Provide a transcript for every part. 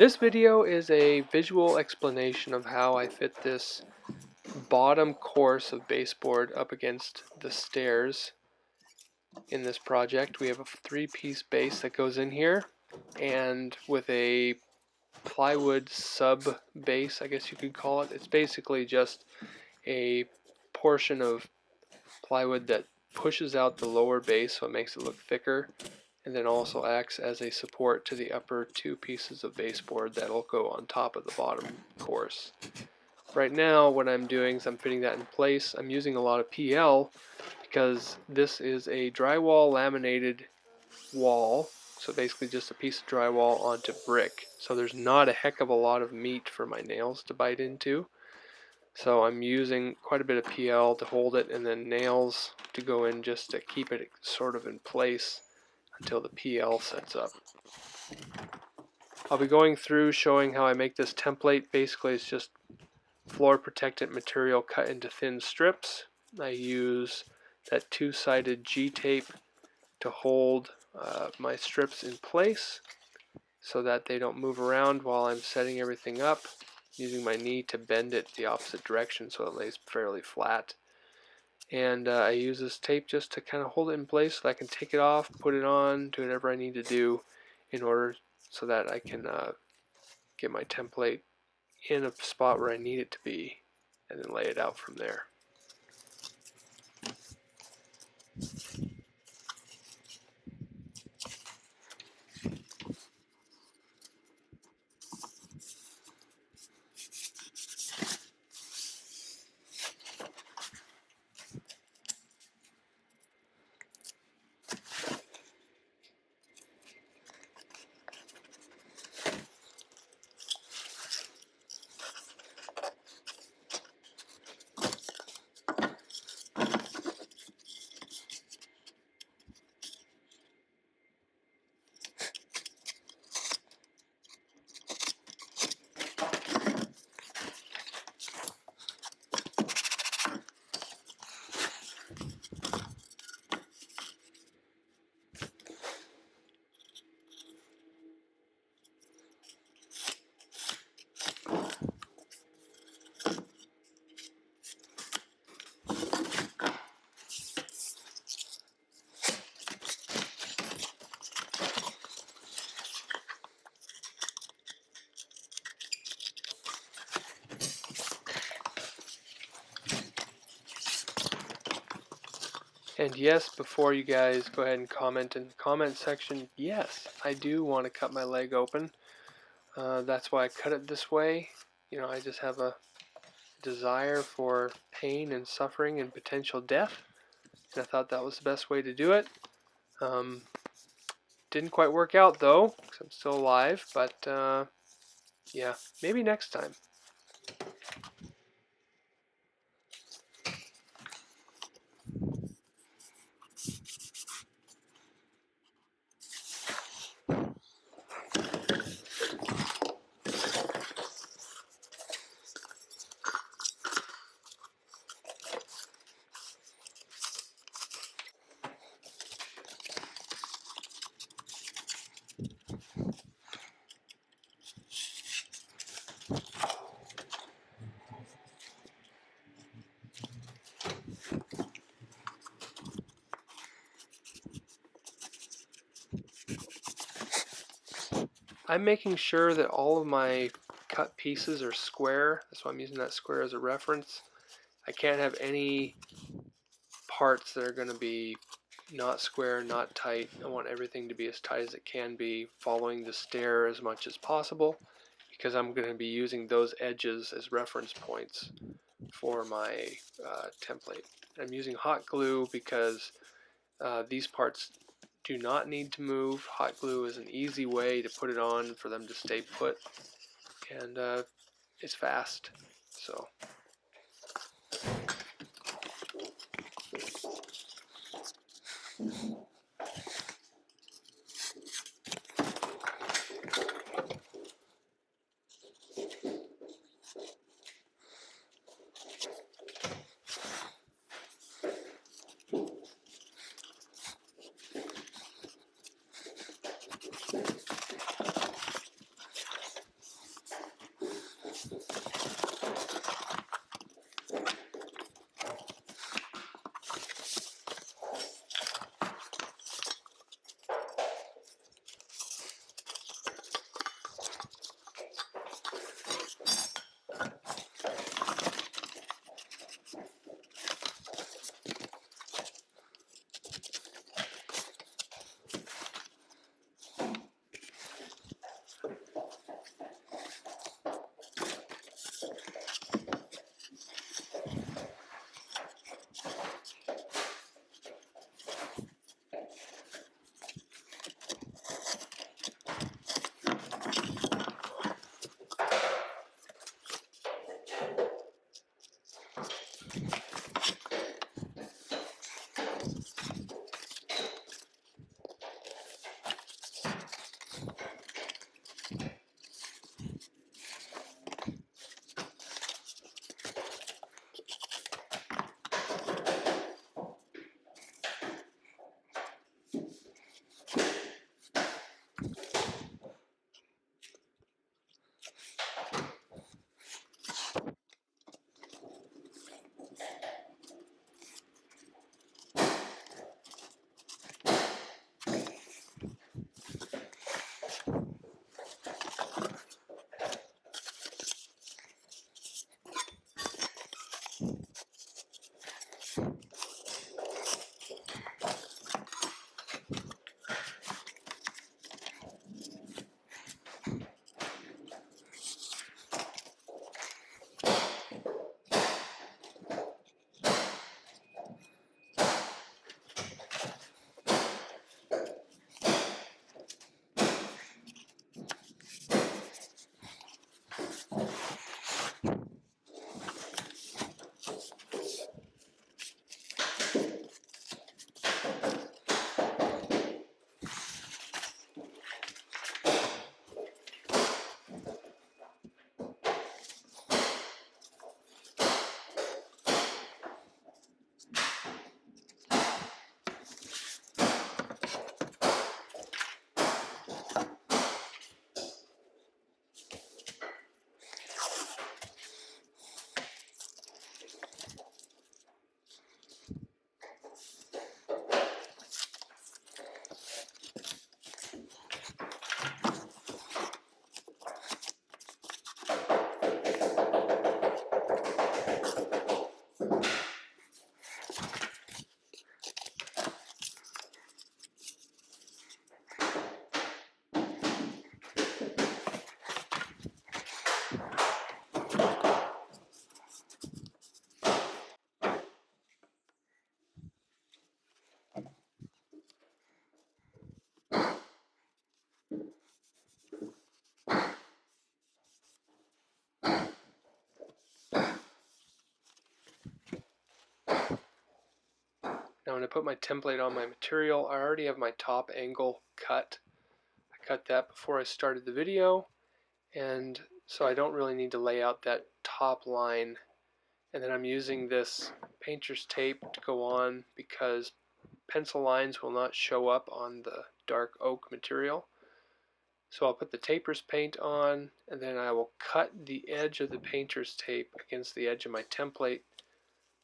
This video is a visual explanation of how I fit this bottom course of baseboard up against the stairs in this project. We have a 3-piece base that goes in here, and with a plywood sub base, I guess you could call it. It's basically just a portion of plywood that pushes out the lower base so it makes it look thicker, and then also acts as a support to the upper 2 pieces of baseboard that'll go on top of the bottom course. Right now what I'm doing is I'm fitting that in place. I'm using a lot of PL because this is a drywall laminated wall, so basically just a piece of drywall onto brick. So there's not a heck of a lot of meat for my nails to bite into. So I'm using quite a bit of PL to hold it, and then nails to go in just to keep it sort of in place until the PL sets up. I'll be going through showing how I make this template. Basically it's just floor protectant material cut into thin strips. I use that 2-sided G-tape to hold my strips in place so that they don't move around while I'm setting everything up, using my knee to bend it the opposite direction so it lays fairly flat. And I use this tape just to kind of hold it in place so that I can take it off, put it on, do whatever I need to do in order so that I can get my template in a spot where I need it to be, and then lay it out from there. And yes, before you guys go ahead and comment in the comment section, yes, I do want to cut my leg open. That's why I cut it this way. You know, I just have a desire for pain and suffering and potential death, and I thought that was the best way to do it. Didn't quite work out though, because I'm still alive, but yeah, maybe next time. I'm making sure that all of my cut pieces are square. That's why I'm using that square as a reference. I can't have any parts that are going to be not square, not tight. I want everything to be as tight as it can be, following the stair as much as possible, because I'm going to be using those edges as reference points for my template. I'm using hot glue because these parts do not need to move. Hot glue is an easy way to put it on for them to stay put, and it's fast. So when I put my template on my material, I already have my top angle cut. I cut that before I started the video, and so I don't really need to lay out that top line. And then I'm using this painter's tape to go on because pencil lines will not show up on the dark oak material. So I'll put the taper's paint on, and then I will cut the edge of the painter's tape against the edge of my template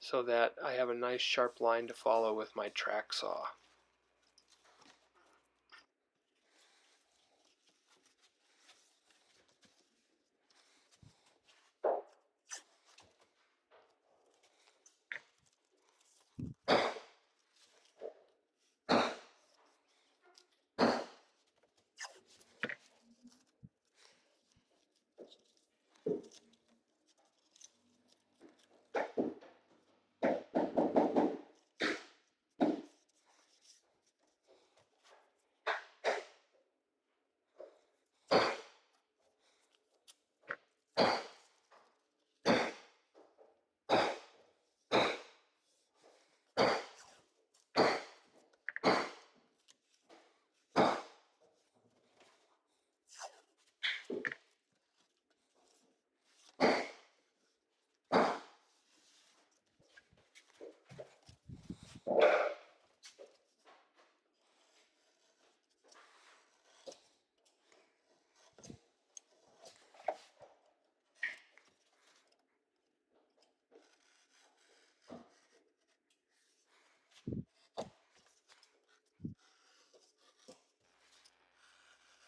so that I have a nice sharp line to follow with my track saw.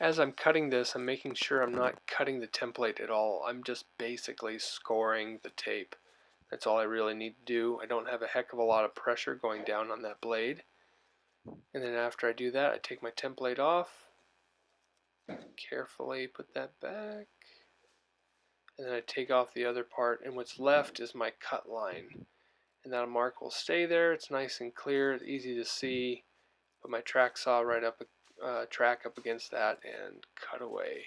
As I'm cutting this, I'm making sure I'm not cutting the template at all. I'm just basically scoring the tape. That's all I really need to do. I don't have a heck of a lot of pressure going down on that blade. And then after I do that, I take my template off, carefully put that back, and then I take off the other part, and what's left is my cut line. And that mark will stay there. It's nice and clear, it's easy to see. Put my track saw right up, track up against that, and cut away.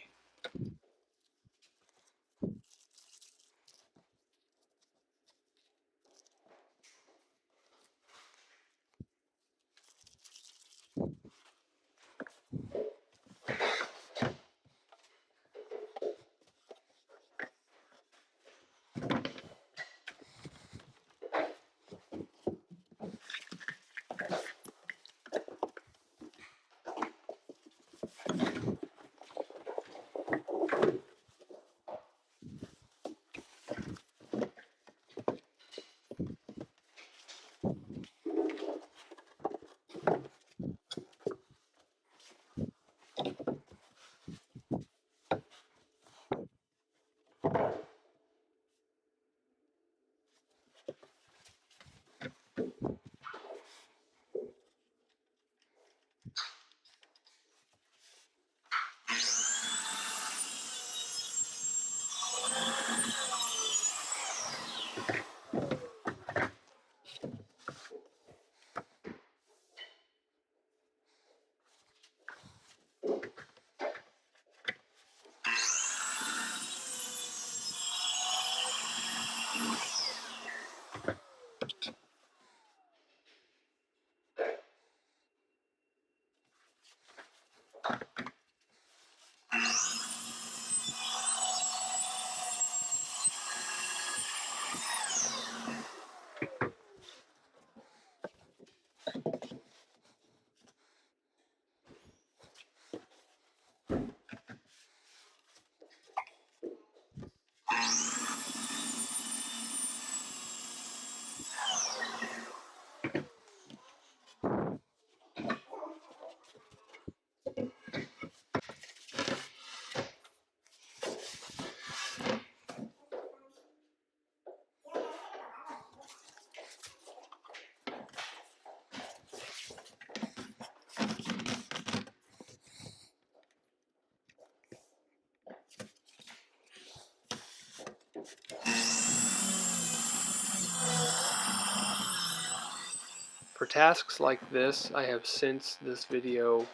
For tasks like this, I have since this video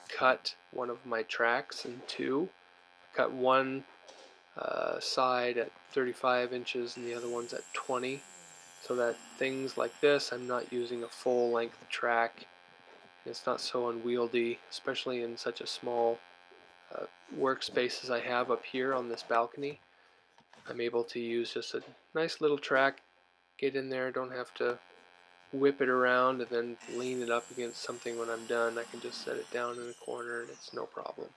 cut one of my tracks in two. Cut one side at 35 inches and the other one's at 20. so that things like this, I'm not using a full length track. It's not so unwieldy, especially in such a small workspace as I have up here on this balcony. I'm able to use just a nice little track, get in there, don't have to whip it around and then lean it up against something when I'm done. I can just set it down in a corner and it's no problem.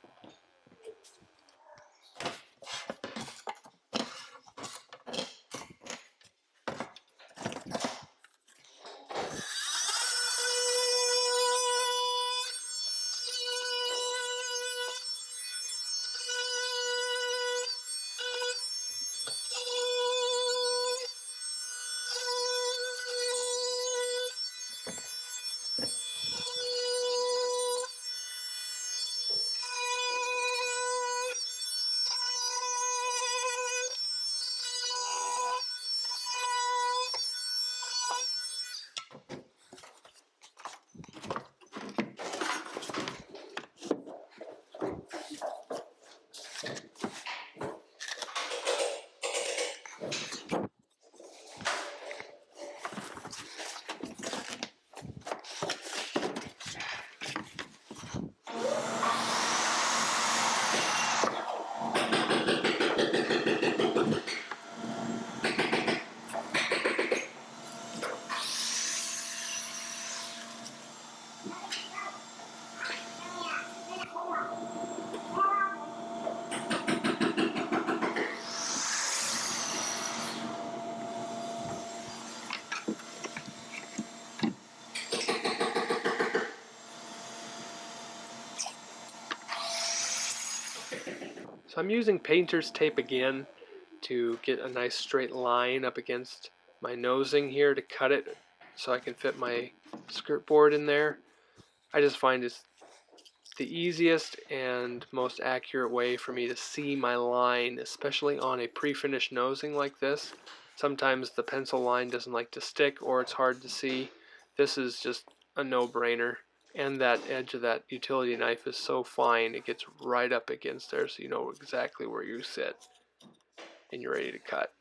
So I'm using painter's tape again to get a nice straight line up against my nosing here to cut it so I can fit my skirt board in there. I just find it's the easiest and most accurate way for me to see my line, especially on a pre-finished nosing like this. Sometimes the pencil line doesn't like to stick or it's hard to see. This is just a no-brainer. And that edge of that utility knife is so fine, it gets right up against there so you know exactly where you sit and you're ready to cut.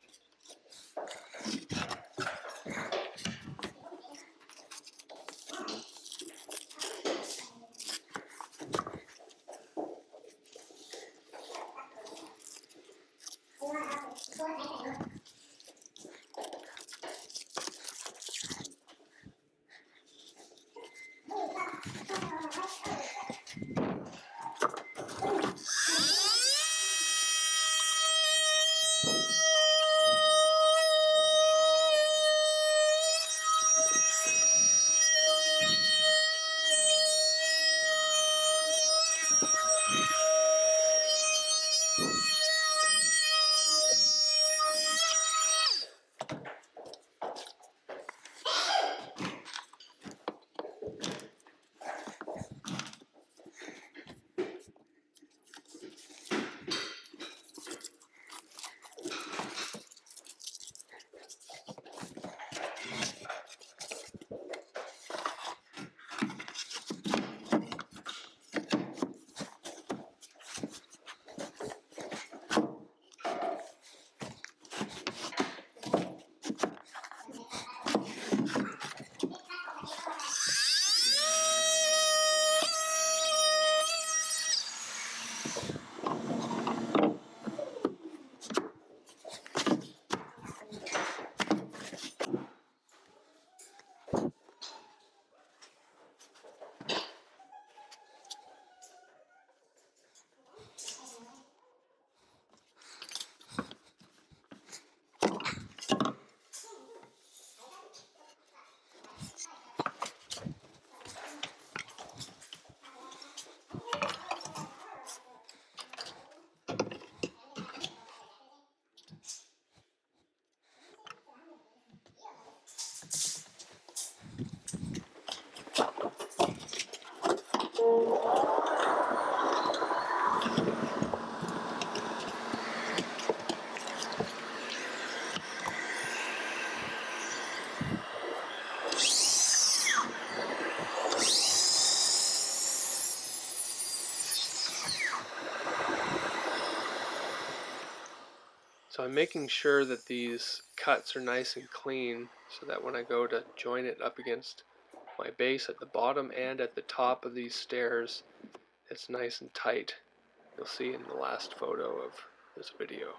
So I'm making sure that these cuts are nice and clean so that when I go to join it up against my base at the bottom and at the top of these stairs, it's nice and tight. You'll see in the last photo of this video.